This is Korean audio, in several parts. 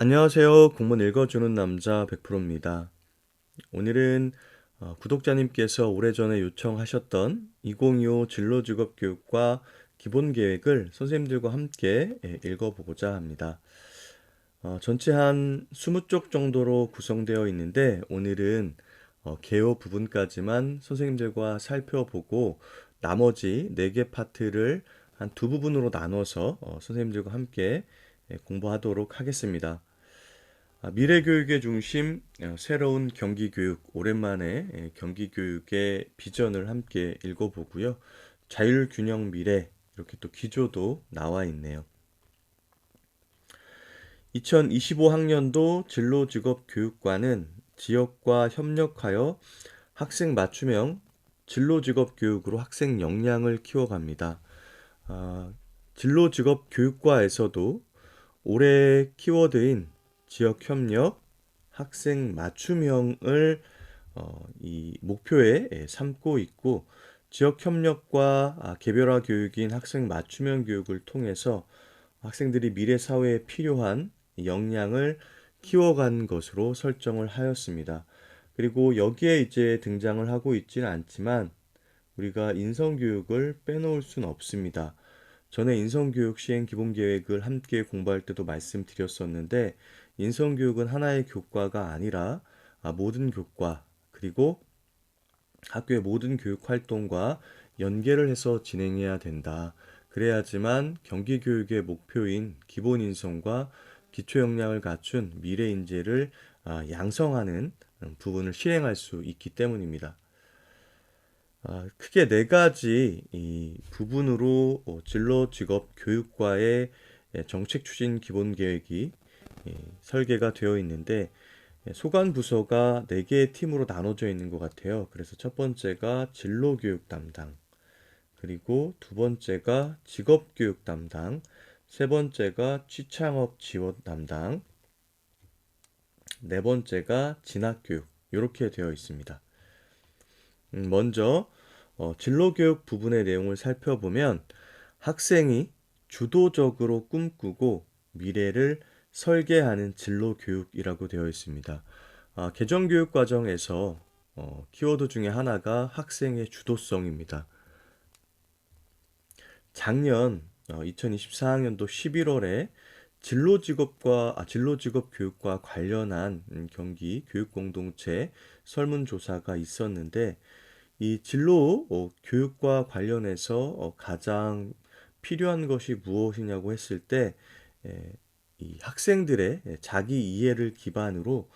안녕하세요. 공문 읽어주는 남자 100%입니다. 오늘은 구독자님께서 오래전에 요청하셨던 2025 진로직업교육과 기본계획을 선생님들과 함께 읽어보고자 합니다. 전체 한 20쪽 정도로 구성되어 있는데 오늘은 개요 부분까지만 선생님들과 살펴보고 나머지 4개 파트를 한 두 부분으로 나눠서 선생님들과 함께 공부하도록 하겠습니다. 미래교육의 중심, 새로운 경기교육, 오랜만에 경기교육의 비전을 함께 읽어보고요. 자율균형 미래, 이렇게 또 기조도 나와 있네요. 2025학년도 진로직업교육과는 지역과 협력하여 학생 맞춤형 진로직업교육으로 학생 역량을 키워갑니다. 진로직업교육과에서도 올해 키워드인 지역 협력, 학생 맞춤형을 이 목표에 삼고 있고 지역 협력과 개별화 교육인 학생 맞춤형 교육을 통해서 학생들이 미래 사회에 필요한 역량을 키워간 것으로 설정을 하였습니다. 그리고 여기에 이제 등장을 하고 있지는 않지만 우리가 인성교육을 빼놓을 수는 없습니다. 전에 인성교육 시행 기본계획을 함께 공부할 때도 말씀드렸었는데 인성교육은 하나의 교과가 아니라 모든 교과 그리고 학교의 모든 교육 활동과 연계를 해서 진행해야 된다. 그래야지만 경기교육의 목표인 기본 인성과 기초 역량을 갖춘 미래 인재를 양성하는 부분을 실행할 수 있기 때문입니다. 크게 네 가지 이 부분으로 진로 직업 교육과의 정책 추진 기본 계획이 설계가 되어 있는데 소관 부서가 네 개의 팀으로 나눠져 있는 것 같아요. 그래서 첫 번째가 진로 교육 담당, 그리고 두 번째가 직업 교육 담당, 세 번째가 취창업 지원 담당, 네 번째가 진학 교육 이렇게 되어 있습니다. 먼저 진로교육 부분의 내용을 살펴보면 학생이 주도적으로 꿈꾸고 미래를 설계하는 진로교육이라고 되어 있습니다. 개정교육 과정에서 키워드 중에 하나가 학생의 주도성입니다. 작년 2024학년도 11월에 진로직업 교육과 관련한 경기 교육공동체 설문조사가 있었는데 이 진로 교육과 관련해서 가장 필요한 것이 무엇이냐고 했을 때 이 학생들의 자기 이해를 기반으로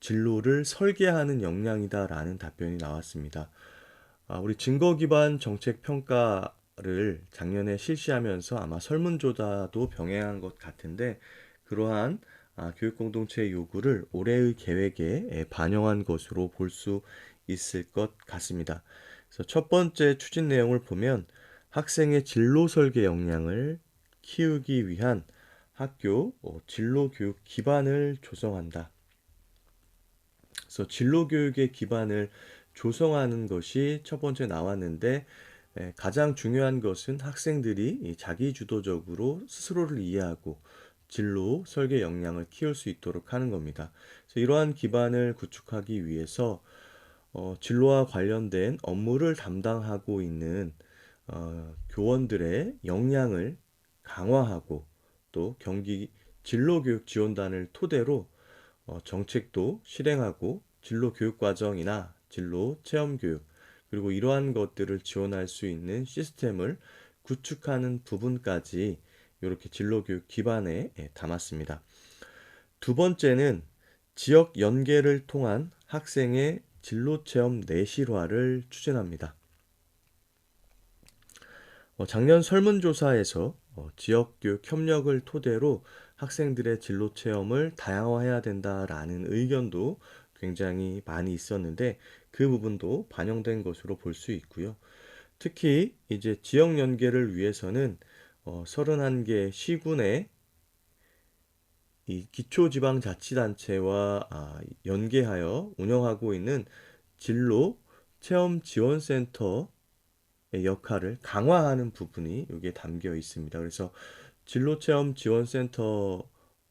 진로를 설계하는 역량이다라는 답변이 나왔습니다. 우리 증거 기반 정책 평가를 작년에 실시하면서 아마 설문조사도 병행한 것 같은데 그러한 교육 공동체의 요구를 올해의 계획에 반영한 것으로 볼 수 있을 것 같습니다. 그래서 첫 번째 추진 내용을 보면 학생의 진로 설계 역량을 키우기 위한 학교 진로 교육 기반을 조성한다. 그래서 진로 교육의 기반을 조성하는 것이 첫 번째 나왔는데 가장 중요한 것은 학생들이 자기 주도적으로 스스로를 이해하고 진로 설계 역량을 키울 수 있도록 하는 겁니다. 그래서 이러한 기반을 구축하기 위해서 진로와 관련된 업무를 담당하고 있는 교원들의 역량을 강화하고 또 경기 진로교육 지원단을 토대로 정책도 실행하고 진로 교육 과정이나 진로 체험 교육 그리고 이러한 것들을 지원할 수 있는 시스템을 구축하는 부분까지 이렇게 진로 교육 기반에 담았습니다. 두 번째는 지역 연계를 통한 학생의 진로 체험 내실화를 추진합니다. 작년 설문조사에서 지역교육 협력을 토대로 학생들의 진로 체험을 다양화해야 된다라는 의견도 굉장히 많이 있었는데 그 부분도 반영된 것으로 볼 수 있고요. 특히 이제 지역 연계를 위해서는 31개 시군의 이 기초지방자치단체와 연계하여 운영하고 있는 진로 체험 지원센터 역할을 강화하는 부분이 여기에 담겨 있습니다. 그래서 진로체험 지원센터의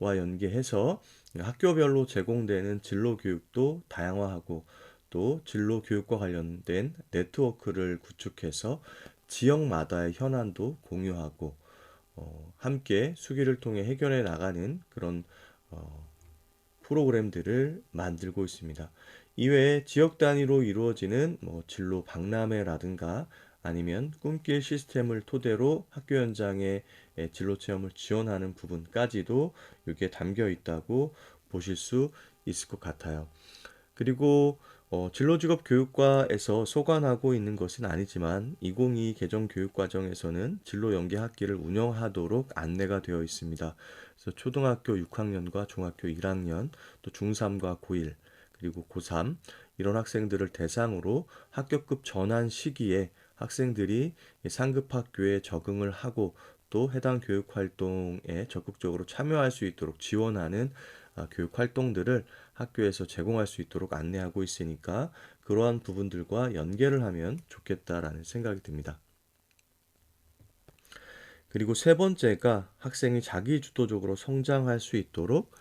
연계해서 학교별로 제공되는 진로 교육도 다양화하고 또 진로 교육과 관련된 네트워크를 구축해서 지역마다의 현안도 공유하고 함께 수기를 통해 해결해 나가는 그런 어, 프로그램들을 만들고 있습니다. 이외에 지역 단위로 이루어지는 진로 박람회라든가 아니면 꿈길 시스템을 토대로 학교 현장에 진로 체험을 지원하는 부분까지도 이게 담겨 있다고 보실 수 있을 것 같아요. 그리고 진로직업 교육과에서 소관하고 있는 것은 아니지만 2022 개정 교육과정에서는 진로 연계 학기를 운영하도록 안내가 되어 있습니다. 그래서 초등학교 6학년과 중학교 1학년, 또 중3과 고1, 그리고 고3 이런 학생들을 대상으로 학교급 전환 시기에 학생들이 상급 학교에 적응을 하고 또 해당 교육 활동에 적극적으로 참여할 수 있도록 지원하는 교육 활동들을 학교에서 제공할 수 있도록 안내하고 있으니까 그러한 부분들과 연계를 하면 좋겠다라는 생각이 듭니다. 그리고 세 번째가 학생이 자기 주도적으로 성장할 수 있도록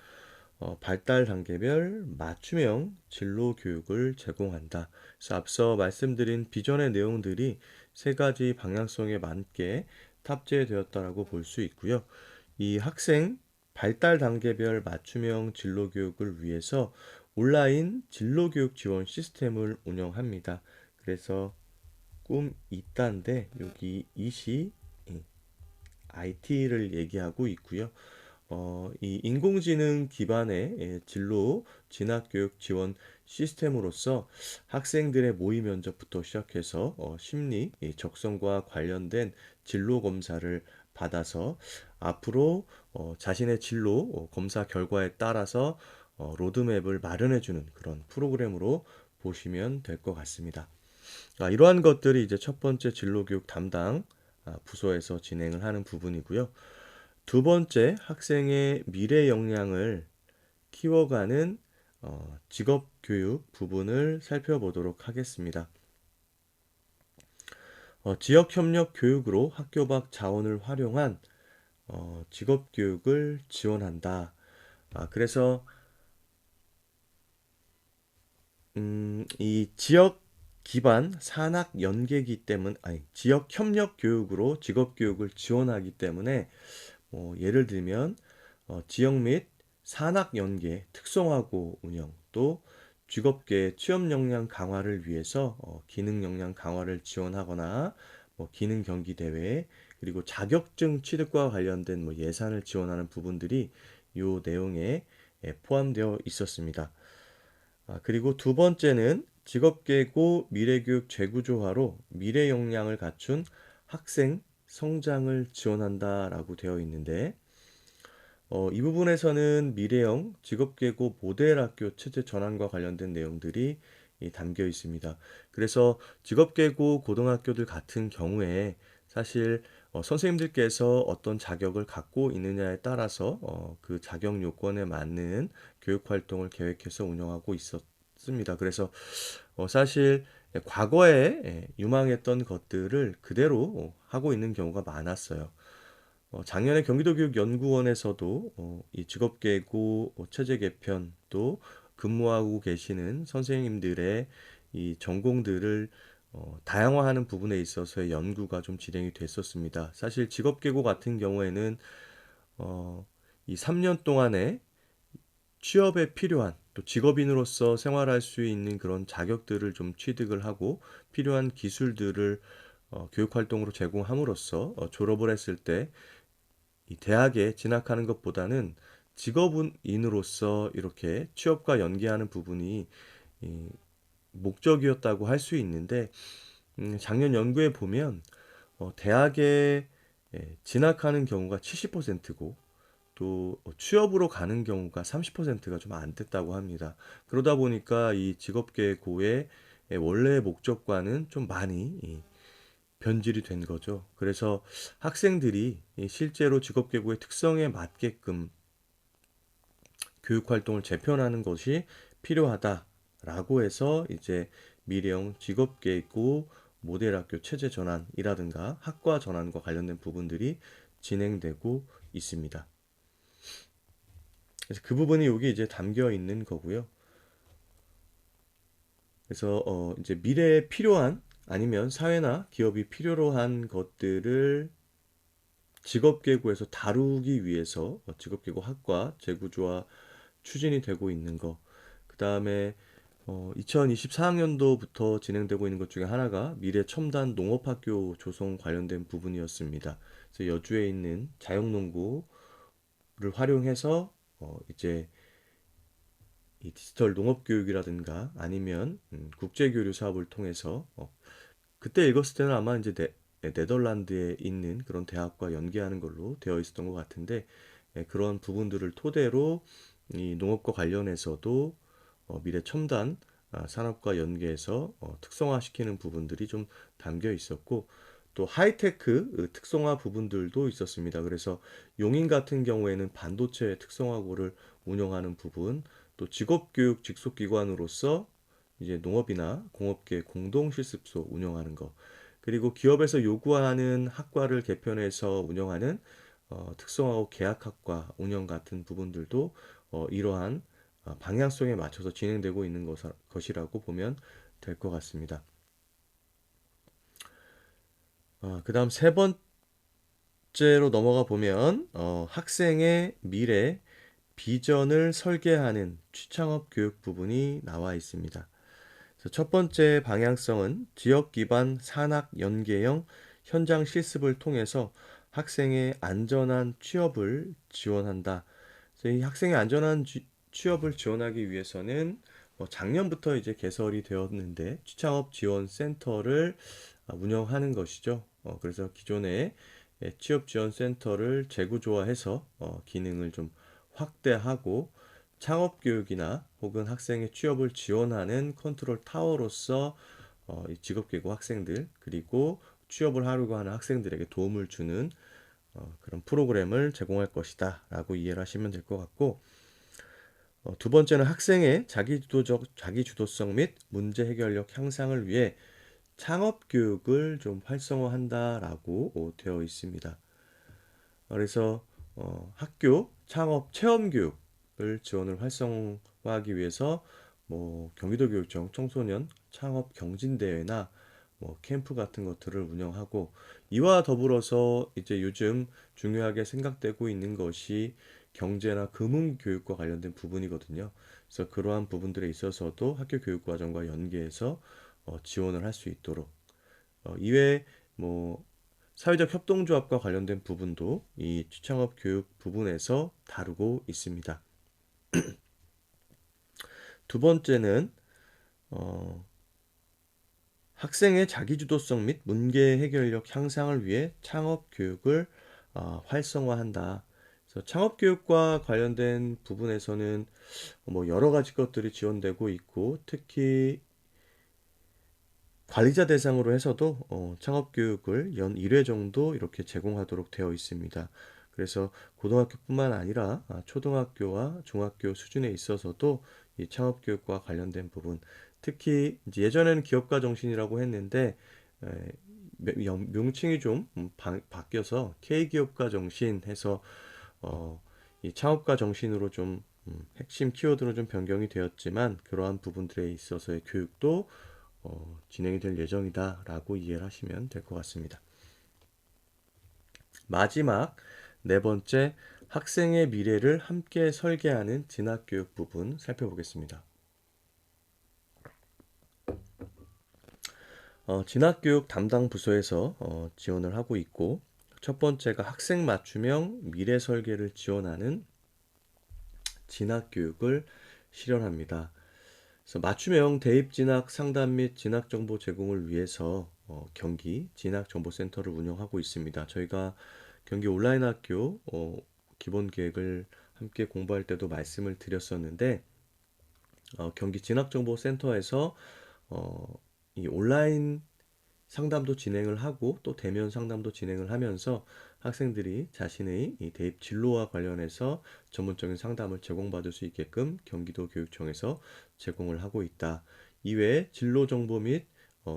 발달 단계별 맞춤형 진로 교육을 제공한다. 그래서 앞서 말씀드린 비전의 내용들이 세 가지 방향성에 맞게 탑재되었다라고 볼 수 있고요. 이 학생 발달 단계별 맞춤형 진로 교육을 위해서 온라인 진로 교육 지원 시스템을 운영합니다. 그래서 꿈 2단데 여기 이시 IT를 얘기하고 있고요. 이 인공지능 기반의 진로 진학교육 지원 시스템으로서 학생들의 모의 면접부터 시작해서 심리, 적성과 관련된 진로 검사를 받아서 앞으로 자신의 진로 검사 결과에 따라서 로드맵을 마련해주는 그런 프로그램으로 보시면 될 것 같습니다. 이러한 것들이 이제 첫 번째 진로교육 담당 부서에서 진행을 하는 부분이고요. 두 번째, 학생의 미래 역량을 키워가는 직업교육 부분을 살펴보도록 하겠습니다. 지역협력 교육으로 학교 밖 자원을 활용한 직업교육을 지원한다. 그래서 이 지역 기반 산학 연계이기 때문, 아니 지역 협력 교육으로 직업 교육을 지원하기 때문에 예를 들면 지역 및 산학 연계 특성화고 운영 또 직업계 취업 역량 강화를 위해서 기능 역량 강화를 지원하거나 기능 경기 대회 그리고 자격증 취득과 관련된 예산을 지원하는 부분들이 이 내용에 포함되어 있었습니다. 그리고 두 번째는 직업계고 미래교육 재구조화로 미래 역량을 갖춘 학생 성장을 지원한다라고 되어 있는데 이 부분에서는 미래형 직업계고 모델 학교 체제 전환과 관련된 내용들이 담겨 있습니다. 그래서 직업계고 고등학교들 같은 경우에 사실 선생님들께서 어떤 자격을 갖고 있느냐에 따라서 그 자격 요건에 맞는 교육 활동을 계획해서 운영하고 있었습니다. 그래서 사실 과거에 유망했던 것들을 그대로 하고 있는 경우가 많았어요. 작년에 경기도교육연구원에서도 이 직업계고 체제 개편 또 근무하고 계시는 선생님들의 이 전공들을 다양화하는 부분에 있어서의 연구가 좀 진행이 됐었습니다. 사실 직업계고 같은 경우에는 이 3년 동안에 취업에 필요한 또 직업인으로서 생활할 수 있는 그런 자격들을 좀 취득을 하고 필요한 기술들을 교육 활동으로 제공함으로써 졸업을 했을 때 이 대학에 진학하는 것보다는 직업인으로서 이렇게 취업과 연계하는 부분이 이 목적이었다고 할 수 있는데 작년 연구에 보면 대학에 진학하는 경우가 70%고 또 취업으로 가는 경우가 30%가 좀 안 됐다고 합니다. 그러다 보니까 이 직업계고의 원래 목적과는 좀 많이 변질이 된 거죠. 그래서 학생들이 실제로 직업계고의 특성에 맞게끔 교육 활동을 재편하는 것이 필요하다라고 해서 이제 미래형 직업계고 모델학교 체제 전환이라든가 학과 전환과 관련된 부분들이 진행되고 있습니다. 그래서 그 부분이 여기 이제 담겨 있는 거고요. 그래서 이제 미래에 필요한 아니면 사회나 기업이 필요로 한 것들을 직업계구에서 다루기 위해서 직업계구 학과 재구조와 추진이 되고 있는 거. 그 다음에 2024학년도부터 진행되고 있는 것 중에 하나가 미래 첨단 농업학교 조성 관련된 부분이었습니다. 그래서 여주에 있는 자영농구를 활용해서 이제 이 디지털 농업 교육이라든가 아니면 국제 교류 사업을 통해서 그때 읽었을 때는 아마 이제 네덜란드에 있는 그런 대학과 연계하는 걸로 되어 있었던 것 같은데 그런 부분들을 토대로 이 농업과 관련해서도 미래 첨단 산업과 연계해서 특성화시키는 부분들이 좀 담겨 있었고 또 하이테크 특성화 부분들도 있었습니다. 그래서 용인 같은 경우에는 반도체 특성화고를 운영하는 부분, 또 직업교육 직속기관으로서 이제 농업이나 공업계 공동실습소 운영하는 거, 그리고 기업에서 요구하는 학과를 개편해서 운영하는 특성화고 계약학과 운영 같은 부분들도 이러한 방향성에 맞춰서 진행되고 있는 것이라고 보면 될 것 같습니다. 그 다음 세 번째로 넘어가 보면 학생의 미래 비전을 설계하는 취창업 교육 부분이 나와 있습니다. 그래서 첫 번째 방향성은 지역 기반 산학 연계형 현장 실습을 통해서 학생의 안전한 취업을 지원한다. 그래서 이 학생의 안전한 취업을 지원하기 위해서는 작년부터 이제 개설이 되었는데 취창업 지원 센터를 운영하는 것이죠. 그래서 기존의 취업 지원 센터를 재구조화해서 기능을 좀 확대하고 창업 교육이나 혹은 학생의 취업을 지원하는 컨트롤 타워로서 이 직업계고 학생들 그리고 취업을 하려고 하는 학생들에게 도움을 주는 그런 프로그램을 제공할 것이다 라고 이해를 하시면 될 것 같고 두 번째는 학생의 자기주도성 및 문제 해결력 향상을 위해 창업 교육을 좀 활성화한다라고 되어 있습니다. 그래서 학교 창업 체험 교육을 지원을 활성화하기 위해서 뭐 경기도교육청 청소년 창업 경진대회나 뭐 캠프 같은 것들을 운영하고 이와 더불어서 이제 요즘 중요하게 생각되고 있는 것이 경제나 금융 교육과 관련된 부분이거든요. 그래서 그러한 부분들에 있어서도 학교 교육 과정과 연계해서 지원을 할 수 있도록 이외에 뭐 사회적 협동조합과 관련된 부분도 이 취창업 교육 부분에서 다루고 있습니다. 두 번째는 어, 학생의 자기주도성 및 문제 해결력 향상을 위해 창업 교육을 활성화한다. 그래서 창업 교육과 관련된 부분에서는 뭐 여러 가지 것들이 지원되고 있고 특히 관리자 대상으로 해서도 창업 교육을 연 1회 정도 이렇게 제공하도록 되어 있습니다. 그래서 고등학교뿐만 아니라 초등학교와 중학교 수준에 있어서도 이 창업 교육과 관련된 부분, 특히 이제 예전에는 기업가 정신이라고 했는데 에, 명칭이 좀 바뀌어서 K기업가 정신 해서 이 창업가 정신으로 좀 핵심 키워드로 좀 변경이 되었지만 그러한 부분들에 있어서의 교육도 진행이 될 예정이다라고 이해를 하시면 될 것 같습니다. 마지막 네 번째 학생의 미래를 함께 설계하는 진학교육 부분 살펴보겠습니다. 진학교육 담당 부서에서 지원을 하고 있고 첫 번째가 학생 맞춤형 미래 설계를 지원하는 진학교육을 실현합니다. 그래서 맞춤형 대입 진학 상담 및 진학 정보 제공을 위해서 경기 진학정보센터를 운영하고 있습니다. 저희가 경기 온라인 학교 기본 계획을 함께 공부할 때도 말씀을 드렸었는데 경기 진학정보센터에서 어, 이 온라인 상담도 진행을 하고 또 대면 상담도 진행을 하면서 학생들이 자신의 이 대입 진로와 관련해서 전문적인 상담을 제공받을 수 있게끔 경기도 교육청에서 제공을 하고 있다. 이외에 진로 정보 및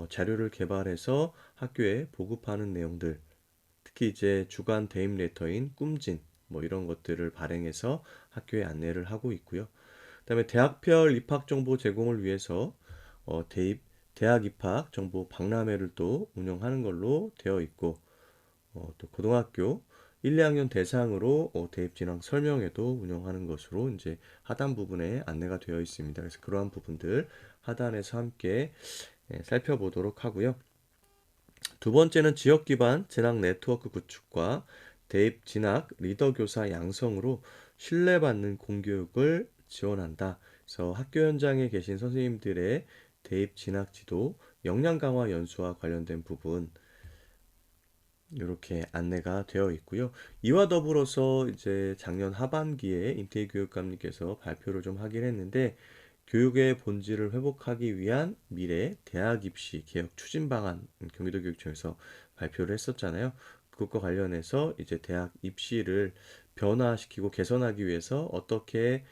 자료를 개발해서 학교에 보급하는 내용들, 특히 이제 주간 대입 레터인 꿈진 뭐 이런 것들을 발행해서 학교에 안내를 하고 있고요. 그다음에 대학별 입학 정보 제공을 위해서 대학 입학 정보 박람회를 또 운영하는 걸로 되어 있고, 또 고등학교 1, 2학년 대상으로 대입 진학 설명회도 운영하는 것으로 이제 하단 부분에 안내가 되어 있습니다. 그래서 그러한 부분들 하단에서 함께 살펴보도록 하고요. 두 번째는 지역 기반 진학 네트워크 구축과 대입 진학 리더 교사 양성으로 신뢰받는 공교육을 지원한다. 그래서 학교 현장에 계신 선생님들의 대입 진학 지도, 역량 강화 연수와 관련된 부분 이렇게 안내가 되어 있고요. 이와 더불어서 이제 작년 하반기에 임태희 교육감님께서 발표를 좀 하긴 했는데, 교육의 본질을 회복하기 위한 미래 대학 입시 개혁 추진 방안 경기도 교육청에서 발표를 했었잖아요. 그것과 관련해서 이제 대학 입시를 변화시키고 개선하기 위해서 어떻게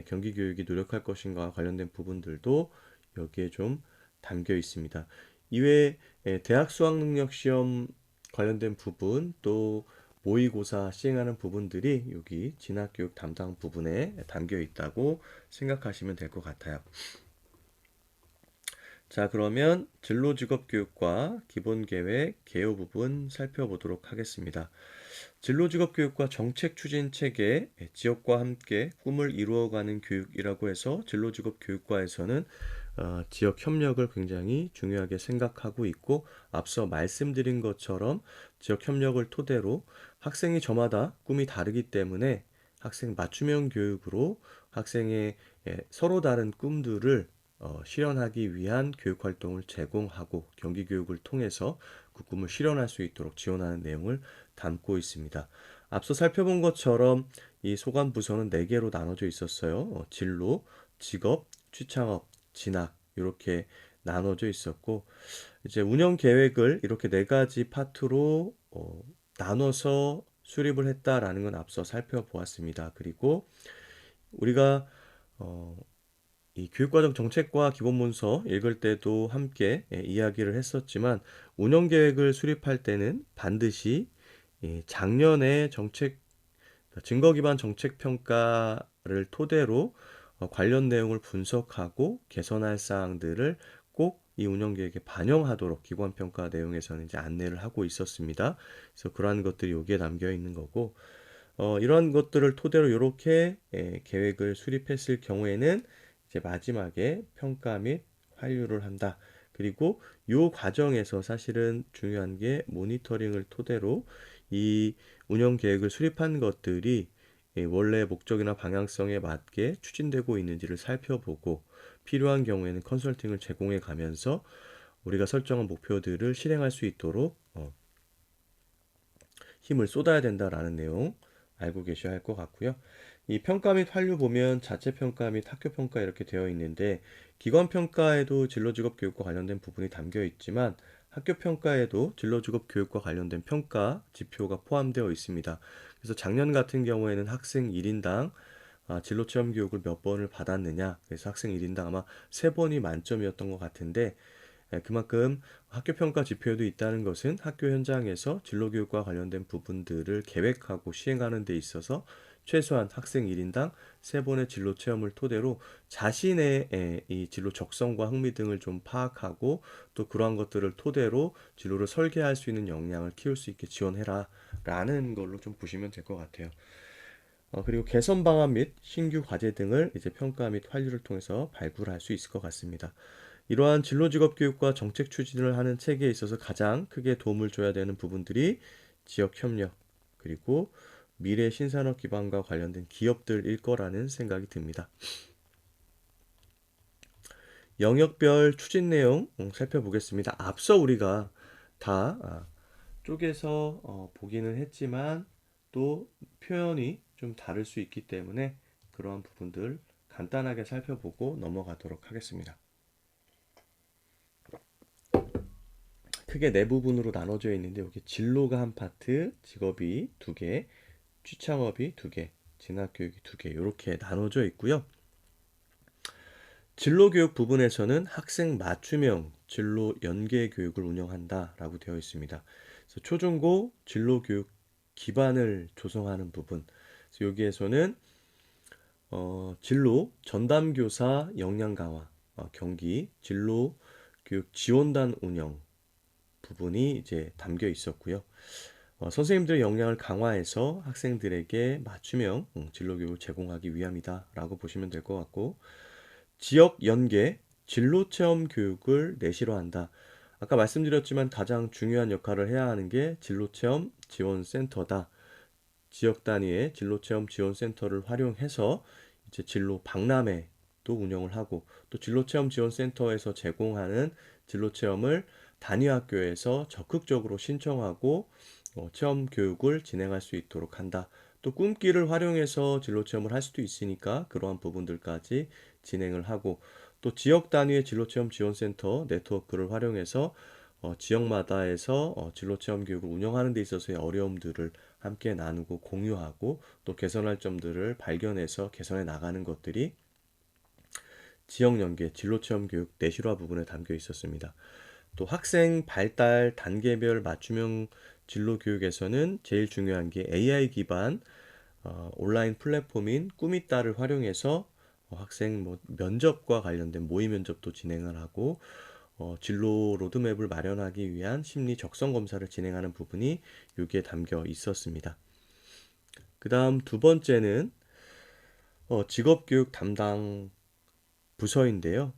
경기 교육이 노력할 것인가와 관련된 부분들도 여기에 좀 담겨 있습니다. 이외에 대학 수학 능력 시험 관련된 부분, 또 모의고사 시행하는 부분들이 여기 진학교육 담당 부분에 담겨 있다고 생각하시면 될 것 같아요. 자, 그러면 진로직업교육과 기본계획 개요 부분 살펴보도록 하겠습니다. 진로직업교육과 정책추진체계, 지역과 함께 꿈을 이루어가는 교육이라고 해서 진로직업교육과에서는 지역 협력을 굉장히 중요하게 생각하고 있고, 앞서 말씀드린 것처럼 지역 협력을 토대로 학생이 저마다 꿈이 다르기 때문에 학생 맞춤형 교육으로 학생의 서로 다른 꿈들을 실현하기 위한 교육 활동을 제공하고 경기 교육을 통해서 그 꿈을 실현할 수 있도록 지원하는 내용을 담고 있습니다. 앞서 살펴본 것처럼 이 소관 부서는 4개로 나눠져 있었어요. 진로, 직업, 취창업, 진학 이렇게 나눠져 있었고, 이제 운영 계획을 이렇게 4가지 파트로 나눠서 수립을 했다라는 건 앞서 살펴보았습니다. 그리고 우리가 어, 이 교육과정 정책과 기본문서 읽을 때도 함께 이야기를 했었지만, 운영 계획을 수립할 때는 반드시 작년의 증거 기반 정책 평가를 토대로 관련 내용을 분석하고 개선할 사항들을 꼭 이 운영 계획에 반영하도록 기관 평가 내용에서는 이제 안내를 하고 있었습니다. 그래서 그러한 것들이 여기에 담겨 있는 거고, 이러한 것들을 토대로 이렇게 계획을 수립했을 경우에는 이제 마지막에 평가 및 환류를 한다. 그리고 이 과정에서 사실은 중요한 게 모니터링을 토대로 이 운영 계획을 수립한 것들이 원래 목적이나 방향성에 맞게 추진되고 있는지를 살펴보고, 필요한 경우에는 컨설팅을 제공해 가면서 우리가 설정한 목표들을 실행할 수 있도록 힘을 쏟아야 된다라는 내용 알고 계셔야 할 것 같고요. 이 평가 및 환류 보면 자체 평가 및 학교 평가 이렇게 되어 있는데, 기관 평가에도 진로직업 교육과 관련된 부분이 담겨 있지만 학교 평가에도 진로직업 교육과 관련된 평가 지표가 포함되어 있습니다. 그래서 작년 같은 경우에는 학생 1인당 진로체험 교육을 몇 번을 받았느냐, 그래서 학생 1인당 아마 3번이 만점이었던 것 같은데, 그만큼 학교 평가 지표에도 있다는 것은 학교 현장에서 진로교육과 관련된 부분들을 계획하고 시행하는 데 있어서 최소한 학생 1인당 3번의 진로 체험을 토대로 자신의 이 진로 적성과 흥미 등을 좀 파악하고, 또 그러한 것들을 토대로 진로를 설계할 수 있는 역량을 키울 수 있게 지원해라 라는 걸로 좀 보시면 될 것 같아요. 그리고 개선 방안 및 신규 과제 등을 이제 평가 및 환류를 통해서 발굴할 수 있을 것 같습니다. 이러한 진로 직업 교육과 정책 추진을 하는 체계에 있어서 가장 크게 도움을 줘야 되는 부분들이 지역 협력, 그리고 미래 신산업 기반과 관련된 기업들일 거라는 생각이 듭니다. 영역별 추진 내용 살펴보겠습니다. 앞서 우리가 다 쪼개서 보기는 했지만 또 표현이 좀 다를 수 있기 때문에 그러한 부분들 간단하게 살펴보고 넘어가도록 하겠습니다. 크게 네 부분으로 나눠져 있는데, 여기 진로가 한 파트, 직업이 2개, 취창업이 2개, 진학교육이 2개 이렇게 나눠져 있고요. 진로교육 부분에서는 학생 맞춤형 진로 연계 교육을 운영한다라고 되어 있습니다. 그래서 초중고 진로교육 기반을 조성하는 부분, 그래서 여기에서는 진로 전담교사 역량 강화, 경기 진로 교육 지원단 운영 부분이 이제 담겨 있었고요. 선생님들의 역량을 강화해서 학생들에게 맞춤형 진로 교육을 제공하기 위함이다라고 보시면 될 것 같고, 지역 연계 진로 체험 교육을 내실화한다. 아까 말씀드렸지만 가장 중요한 역할을 해야 하는 게 진로 체험 지원 센터다. 지역 단위의 진로 체험 지원 센터를 활용해서 이제 진로 박람회도 운영을 하고, 또 진로 체험 지원 센터에서 제공하는 진로 체험을 단위 학교에서 적극적으로 신청하고 체험 교육을 진행할 수 있도록 한다. 또 꿈길을 활용해서 진로 체험을 할 수도 있으니까 그러한 부분들까지 진행을 하고, 또 지역 단위의 진로 체험 지원 센터 네트워크를 활용해서 지역마다에서 진로 체험 교육을 운영하는 데 있어서의 어려움들을 함께 나누고 공유하고, 또 개선할 점들을 발견해서 개선해 나가는 것들이 지역 연계 진로 체험 교육 내실화 부분에 담겨 있었습니다. 또 학생 발달 단계별 맞춤형 진로 교육에서는 제일 중요한 게 AI 기반 온라인 플랫폼인 꾸미따를 활용해서 학생 면접과 관련된 모의 면접도 진행을 하고, 진로 로드맵을 마련하기 위한 심리 적성 검사를 진행하는 부분이 여기에 담겨 있었습니다. 그 다음 두 번째는 직업교육 담당 부서인데요.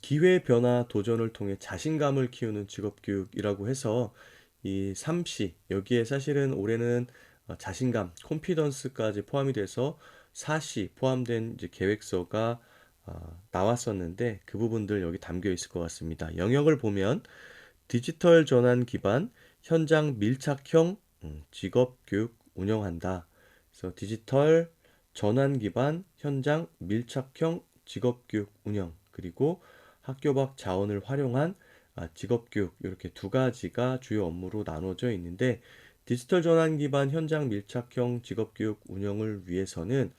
기회 변화 도전을 통해 자신감을 키우는 직업교육이라고 해서 이 3C, 여기에 사실은 올해는 자신감, 콘피던스까지 포함이 돼서 4C 포함된 이제 계획서가 나왔었는데, 그 부분들 여기 담겨 있을 것 같습니다. 영역을 보면 디지털 전환 기반 현장 밀착형 직업교육 운영한다. 그래서 디지털 전환 기반 현장 밀착형 직업교육 운영, 그리고 학교 밖 자원을 활용한 직업교육, 이렇게 두 가지가 주요 업무로 나눠져 있는데, 디지털 전환 기반 현장 밀착형 직업교육 운영을 위해서는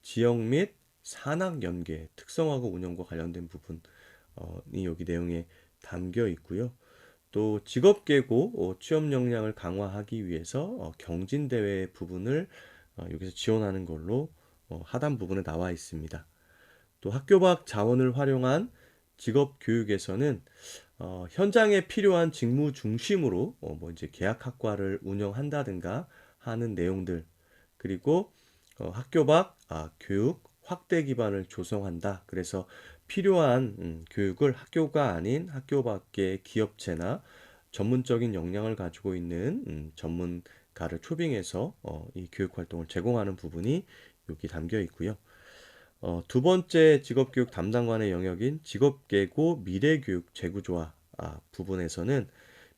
지역 및 산학 연계 특성화고 운영과 관련된 부분이 여기 내용에 담겨 있고요. 또 직업 계고 취업 역량을 강화하기 위해서 경진대회 부분을 여기서 지원하는 걸로 하단 부분에 나와 있습니다. 또 학교 밖 자원을 활용한 직업 교육에서는 현장에 필요한 직무 중심으로 뭐 이제 계약학과를 운영한다든가 하는 내용들, 그리고 학교 밖 교육 확대 기반을 조성한다. 그래서 필요한 교육을 학교가 아닌 학교 밖의 기업체나 전문적인 역량을 가지고 있는 전문가를 초빙해서 이 교육 활동을 제공하는 부분이 여기 담겨 있고요. 두 번째 직업교육 담당관의 영역인 직업계고 미래교육 재구조화 부분에서는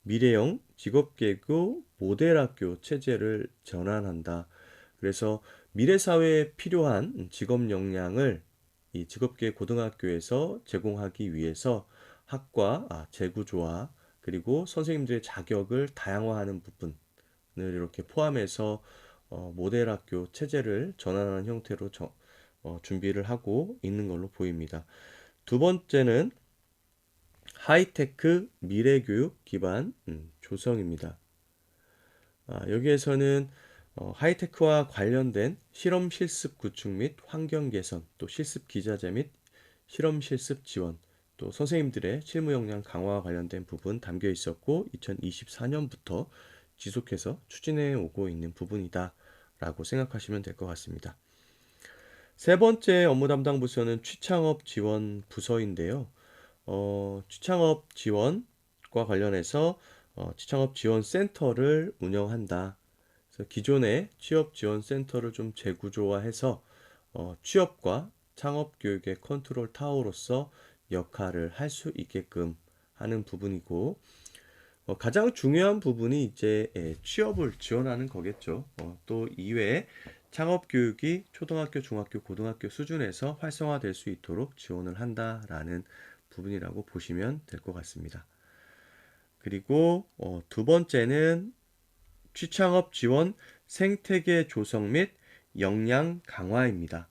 미래형 직업계고 모델학교 체제를 전환한다. 그래서 미래 사회에 필요한 직업 역량을 이 직업계 고등학교에서 제공하기 위해서 학과 재구조화, 그리고 선생님들의 자격을 다양화하는 부분을 이렇게 포함해서 모델학교 체제를 전환하는 형태로 준비를 하고 있는 걸로 보입니다. 두 번째는 하이테크 미래교육 기반 조성입니다. 여기에서는 하이테크와 관련된 실험 실습 구축 및 환경 개선, 또 실습 기자재 및 실험 실습 지원, 또 선생님들의 실무 역량 강화와 관련된 부분 담겨 있었고, 2024년부터 지속해서 추진해 오고 있는 부분이다 라고 생각하시면 될 것 같습니다. 세 번째 업무 담당 부서는 취창업 지원 부서인데요. 취창업 지원과 관련해서 취창업 지원 센터를 운영한다. 그래서 기존의 취업 지원 센터를 좀 재구조화해서 취업과 창업 교육의 컨트롤 타워로서 역할을 할 수 있게끔 하는 부분이고, 가장 중요한 부분이 이제 취업을 지원하는 거겠죠. 또 이외에 창업 교육이 초등학교, 중학교, 고등학교 수준에서 활성화될 수 있도록 지원을 한다라는 부분이라고 보시면 될 것 같습니다. 그리고 두 번째는 취창업 지원 생태계 조성 및 역량 강화입니다.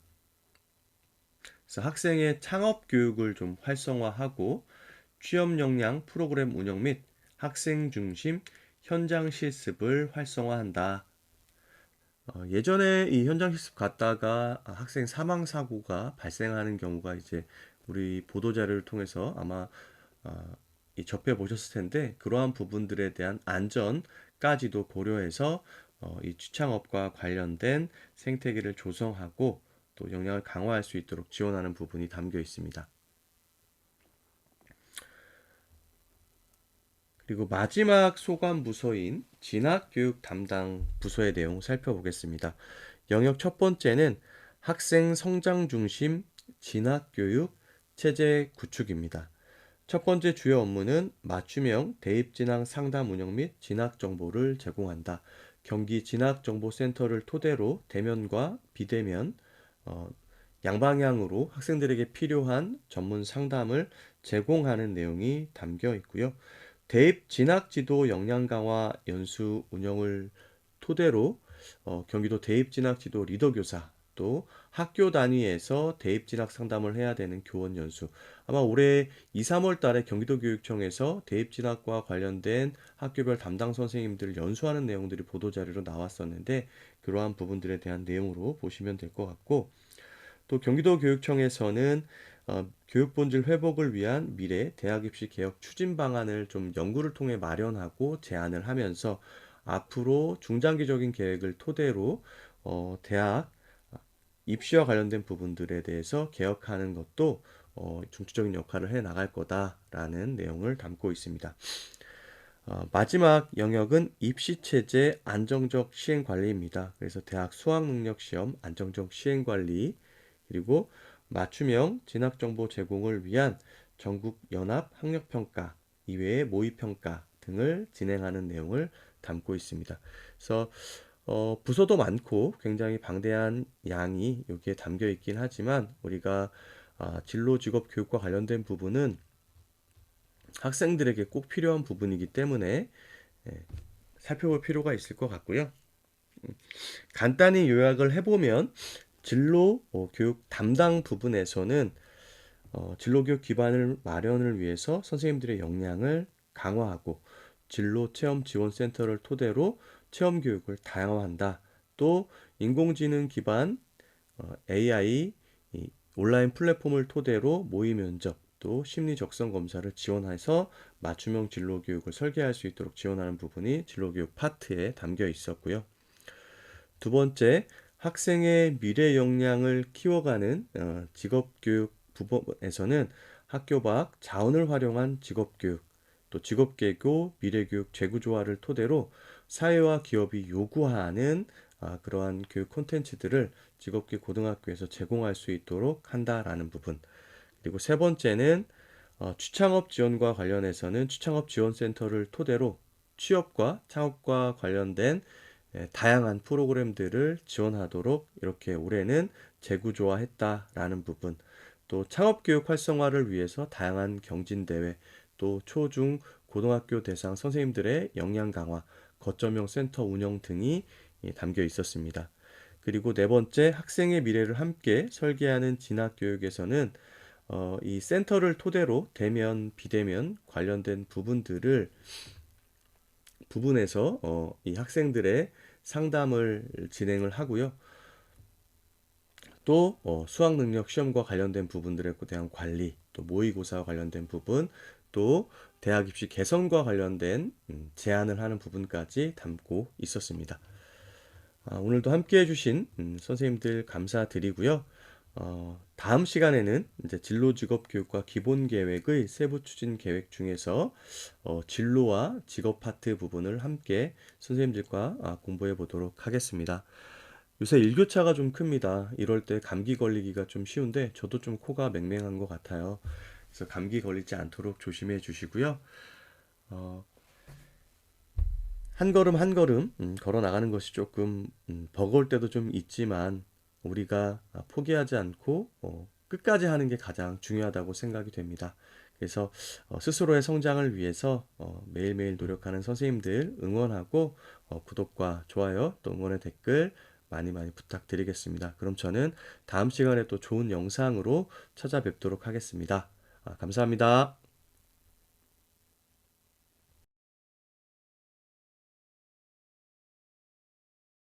그래서 학생의 창업 교육을 좀 활성화하고 취업 역량 프로그램 운영 및 학생 중심 현장 실습을 활성화한다. 예전에 이 현장 실습 갔다가 학생 사망 사고가 발생하는 경우가 이제 우리 보도 자료를 통해서 아마 이 접해 보셨을 텐데, 그러한 부분들에 대한 안전까지도 고려해서 이 취창업과 관련된 생태계를 조성하고 또 역량을 강화할 수 있도록 지원하는 부분이 담겨 있습니다. 그리고 마지막 소관 부서인 진학교육 담당 부서의 내용 살펴보겠습니다. 영역 첫 번째는 학생 성장 중심 진학교육 체제 구축입니다. 첫 번째 주요 업무는 맞춤형 대입진학 상담 운영 및 진학 정보를 제공한다. 경기 진학정보센터를 토대로 대면과 비대면 양방향으로 학생들에게 필요한 전문 상담을 제공하는 내용이 담겨 있고요. 대입 진학 지도 역량 강화 연수 운영을 토대로 경기도 대입 진학 지도 리더 교사, 또 학교 단위에서 대입 진학 상담을 해야 되는 교원 연수. 아마 올해 2, 3월 달에 경기도 교육청에서 대입 진학과 관련된 학교별 담당 선생님들 연수하는 내용들이 보도 자료로 나왔었는데, 그러한 부분들에 대한 내용으로 보시면 될 것 같고, 또 경기도 교육청에서는 교육 본질 회복을 위한 미래 대학 입시 개혁 추진 방안을 좀 연구를 통해 마련하고 제안을 하면서 앞으로 중장기적인 계획을 토대로 대학 입시와 관련된 부분들에 대해서 개혁하는 것도 중추적인 역할을 해 나갈 거다라는 내용을 담고 있습니다. 마지막 영역은 입시체제 안정적 시행관리입니다. 그래서 대학 수학능력시험 안정적 시행관리, 그리고 맞춤형 진학정보 제공을 위한 전국 연합 학력평가 이외의 모의평가 등을 진행하는 내용을 담고 있습니다. 그래서 부서도 많고 굉장히 방대한 양이 여기에 담겨 있긴 하지만, 우리가 진로 직업 교육과 관련된 부분은 학생들에게 꼭 필요한 부분이기 때문에 살펴볼 필요가 있을 것 같고요. 간단히 요약을 해보면, 진로 교육 담당 부분에서는 진로 교육 기반을 마련을 위해서 선생님들의 역량을 강화하고 진로 체험 지원 센터를 토대로 체험 교육을 다양화한다. 또 인공지능 기반 AI 온라인 플랫폼을 토대로 모의 면접, 또 심리 적성 검사를 지원해서 맞춤형 진로 교육을 설계할 수 있도록 지원하는 부분이 진로 교육 파트에 담겨 있었고요. 두 번째, 학생의 미래 역량을 키워가는 직업교육 부분에서는 학교 밖 자원을 활용한 직업교육, 또 직업계고 미래교육 재구조화를 토대로 사회와 기업이 요구하는 그러한 교육 콘텐츠들을 직업계 고등학교에서 제공할 수 있도록 한다라는 부분. 그리고 세 번째는 취창업 지원과 관련해서는 취창업 지원센터를 토대로 취업과 창업과 관련된 다양한 프로그램들을 지원하도록 이렇게 올해는 재구조화했다라는 부분, 또 창업교육 활성화를 위해서 다양한 경진대회, 또 초중 고등학교 대상 선생님들의 역량 강화, 거점형 센터 운영 등이 담겨 있었습니다. 그리고 네 번째, 학생의 미래를 함께 설계하는 진학교육에서는 이 센터를 토대로 대면, 비대면 관련된 부분에서 이 학생들의 상담을 진행을 하고요. 또 수학 능력 시험과 관련된 부분들에 대한 관리, 또 모의고사와 관련된 부분, 또 대학 입시 개선과 관련된 제안을 하는 부분까지 담고 있었습니다. 오늘도 함께 해주신 선생님들 감사드리고요. 다음 시간에는 이제 진로 직업 교육과 기본 계획의 세부 추진 계획 중에서 진로와 직업 파트 부분을 함께 선생님들과 공부해 보도록 하겠습니다. 요새 일교차가 좀 큽니다. 이럴 때 감기 걸리기가 좀 쉬운데 저도 좀 코가 맹맹한 것 같아요. 그래서 감기 걸리지 않도록 조심해 주시고요. 어, 한 걸음 한 걸음 걸어 나가는 것이 조금 버거울 때도 좀 있지만, 우리가 포기하지 않고 끝까지 하는 게 가장 중요하다고 생각이 됩니다. 그래서 스스로의 성장을 위해서 매일매일 노력하는 선생님들 응원하고 구독과 좋아요, 또 응원의 댓글 많이 많이 부탁드리겠습니다. 그럼 저는 다음 시간에 또 좋은 영상으로 찾아뵙도록 하겠습니다. 감사합니다.